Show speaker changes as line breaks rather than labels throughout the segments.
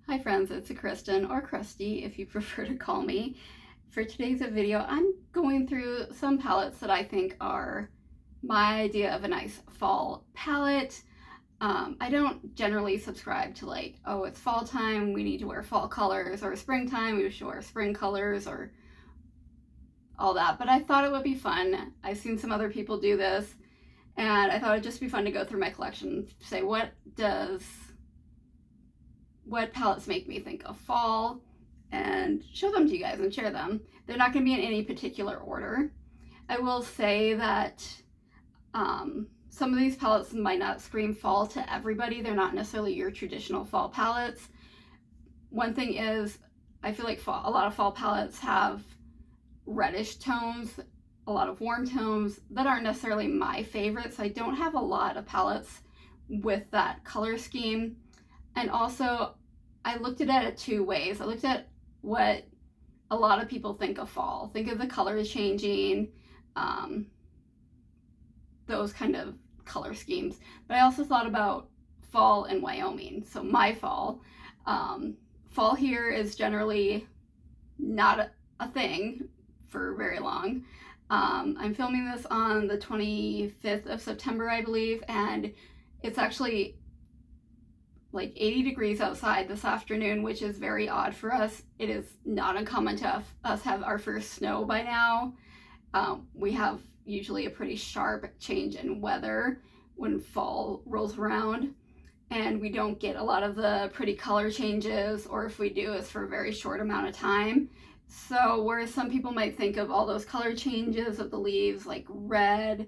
Hi friends, it's Kristen, or Krusty if you prefer to call me. For today's video, I'm going through some palettes that I think are my idea of a nice fall palette. I don't generally subscribe to like, oh, it's fall time, we need to wear fall colors, or springtime, we should wear spring colors, or all that. But I thought it would be fun. I've seen some other people do this, and I thought it'd just be fun to go through my collection, say what palettes make me think of fall, and show them to you guys and share them. They're not going to be in any particular order. I will say that some of these palettes might not scream fall to everybody. They're not necessarily your traditional fall palettes. One thing is, I feel like a lot of fall palettes have reddish tones, a lot of warm tones that aren't necessarily my favorites. I don't have a lot of palettes with that color scheme. And also, I looked at it two ways. I looked at what a lot of people think of fall. Think of the colors changing, those kind of color schemes. But I also thought about fall in Wyoming. So my fall. Fall here is generally not a thing for very long. I'm filming this on the 25th of September, I believe, and it's actually like 80 degrees outside this afternoon, which is very odd for us. It is not uncommon to us have our first snow by now. We have usually a pretty sharp change in weather when fall rolls around, and we don't get a lot of the pretty color changes, or if we do, it's for a very short amount of time. So whereas some people might think of all those color changes of the leaves like red,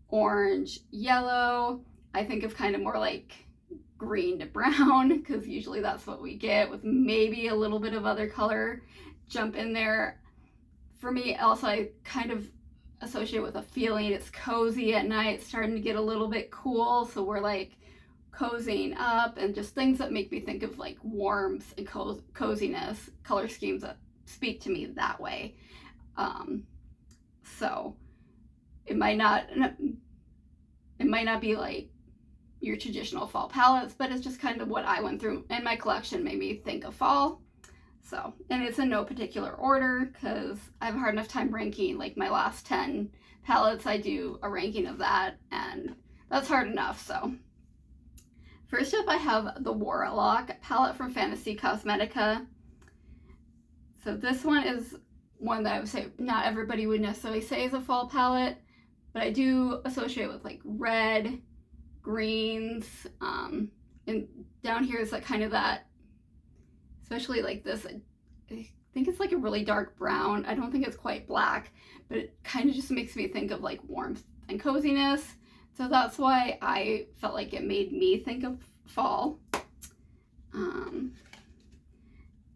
orange, yellow, I think of kind of more like green to brown, because usually that's what we get, with maybe a little bit of other color jump in there. For me, also, I kind of associate with a feeling. It's cozy at night, starting to get a little bit cool, so we're like cozying up, and just things that make me think of like warmth and coziness, color schemes that speak to me that way. So it might not be like your traditional fall palettes, but it's just kind of what I went through in my collection, made me think of fall. So, and it's in no particular order because I have a hard enough time ranking like my last 10 palettes. I do a ranking of that, and that's hard enough. So first up, I have the Warlock palette from Fantasy Cosmetica. So this one is one that I would say not everybody would necessarily say is a fall palette, but I do associate with like red, greens, and down here is like kind of that, especially like this, I think it's like a really dark brown. I don't think it's quite black, but it kind of just makes me think of like warmth and coziness. So that's why I felt like it made me think of fall.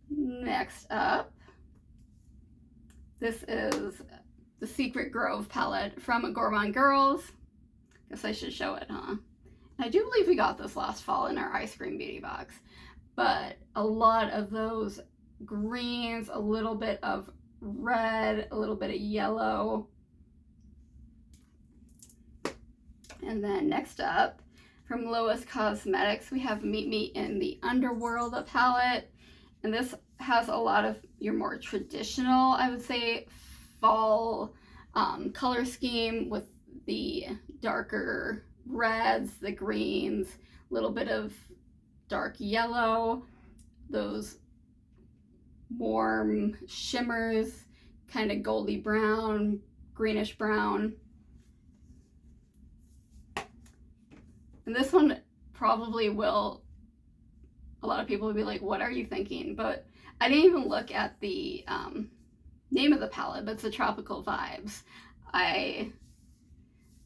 Next up, this is the Secret Grove palette from Gourmand Girls. Guess I should show it, huh? I do believe we got this last fall in our ice cream beauty box, but a lot of those greens, a little bit of red, a little bit of yellow. And then next up, from Lois Cosmetics, we have Meet Me in the Underworld palette. And this has a lot of your more traditional, I would say, fall color scheme, with the darker reds, the greens, a little bit of dark yellow, those warm shimmers, kind of goldy brown, greenish brown. And this one probably will, a lot of people will be like, what are you thinking? But I didn't even look at the name of the palette, but it's the Tropical Vibes. I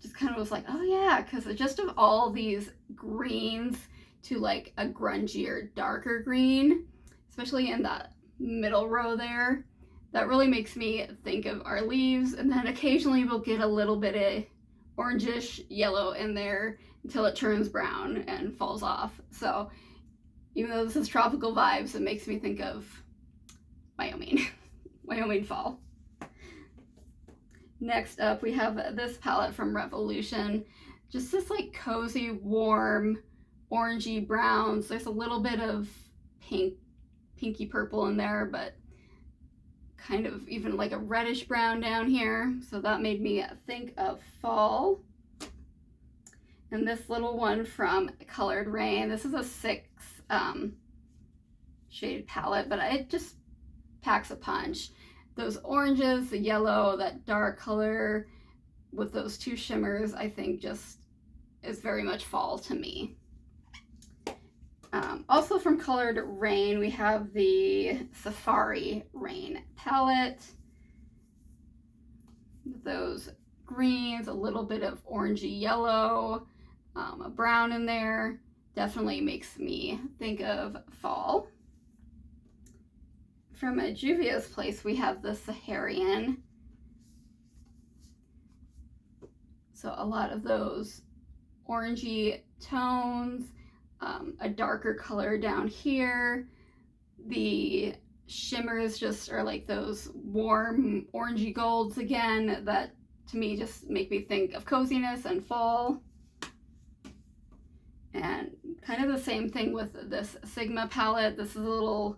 just kind of was like, oh yeah, because just of all these greens to like a grungier, darker green, especially in that middle row there, that really makes me think of our leaves. And then occasionally we'll get a little bit of orangish yellow in there until it turns brown and falls off. So even though this is Tropical Vibes, it makes me think of Wyoming. Wyoming fall. Next up, we have this palette from Revolution. Just this like cozy, warm, orangey browns. There's a little bit of pink pinky purple in there, but kind of even like a reddish brown down here. So that made me think of fall. And this little one from Colored Rain, this is a 6 shade palette, but it just packs a punch. Those oranges, the yellow, that dark color with those 2 shimmers, I think just is very much fall to me. Also from Colored Rain, we have the Safari Rain palette. Those greens, a little bit of orangey yellow, a brown in there. Definitely makes me think of fall. From Juvia's Place, we have the Saharian. So a lot of those orangey tones, a darker color down here. The shimmers just are like those warm orangey golds again that to me just make me think of coziness and fall. And kind of the same thing with this Sigma palette. This is a little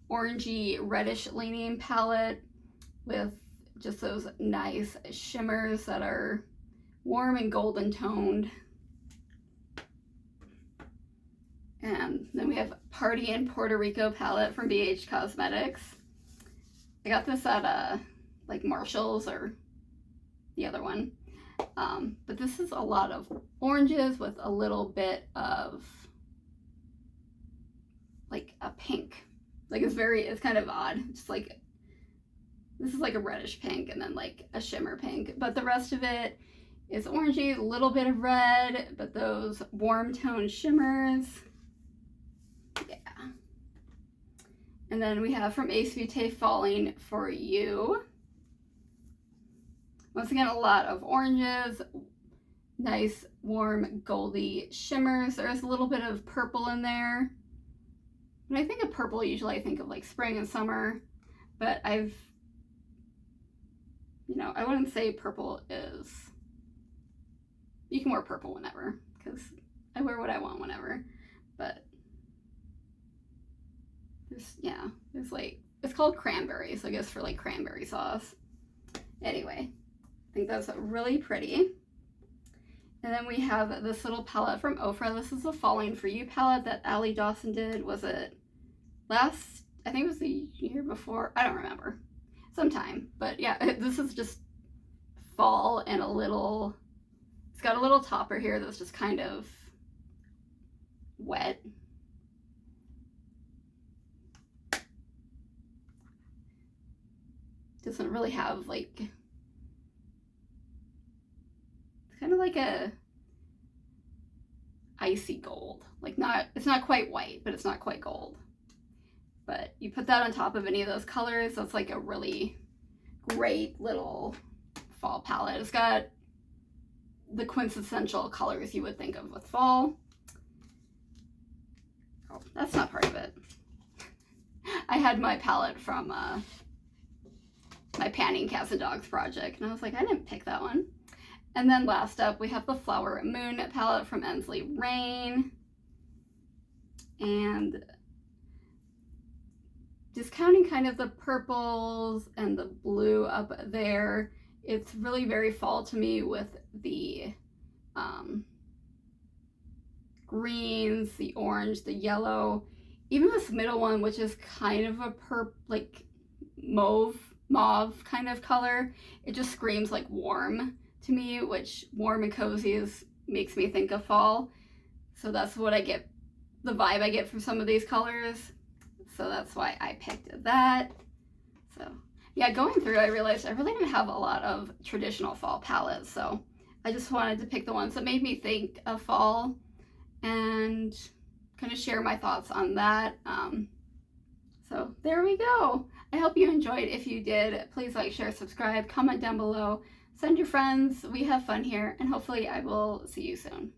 orangey reddish leaning palette with just those nice shimmers that are warm and golden toned. And then we have Party in Puerto Rico palette from BH Cosmetics. I got this at like Marshall's or the other one. But this is a lot of oranges with a little bit of like a pink. Like it's kind of odd. Just like, this is like a reddish pink and then like a shimmer pink. But the rest of it is orangey, a little bit of red, but those warm tone shimmers. Yeah. And then we have from Ace Beauté Falling for You. Once again, a lot of oranges, nice warm goldy shimmers. There's a little bit of purple in there. When I think of purple, usually I think of like spring and summer, but I wouldn't say purple is, you can wear purple whenever, because I wear what I want whenever, but there's like, it's called cranberry, so I guess for like cranberry sauce. Anyway, I think that's really pretty. And then we have this little palette from Ofra. This is a Falling For You palette that Allie Dawson did. Was it last, I think it was the year before, I don't remember, sometime. But yeah, this is just fall and it's got a little topper here that's just kind of wet. Doesn't really have like, it's kind of like a icy gold. Like it's not quite white, but it's not quite gold. But you put that on top of any of those colors, that's like a really great little fall palette. It's got the quintessential colors you would think of with fall. Oh, that's not part of it. I had my palette from my Panning Cats and Dogs project, and I was like, I didn't pick that one. And then last up, we have the Flower Moon palette from Ensley Rain. And discounting kind of the purples and the blue up there, it's really very fall to me with the greens, the orange, the yellow, even this middle one, which is kind of a like mauve kind of color. It just screams like warm to me, which warm and cozy makes me think of fall. So that's what I get, the vibe I get from some of these colors. So that's why I picked that. So yeah, going through, I realized I really didn't have a lot of traditional fall palettes. So I just wanted to pick the ones that made me think of fall and kind of share my thoughts on that. So there we go. I hope you enjoyed. If you did, please like, share, subscribe, comment down below, send your friends. We have fun here, and hopefully I will see you soon.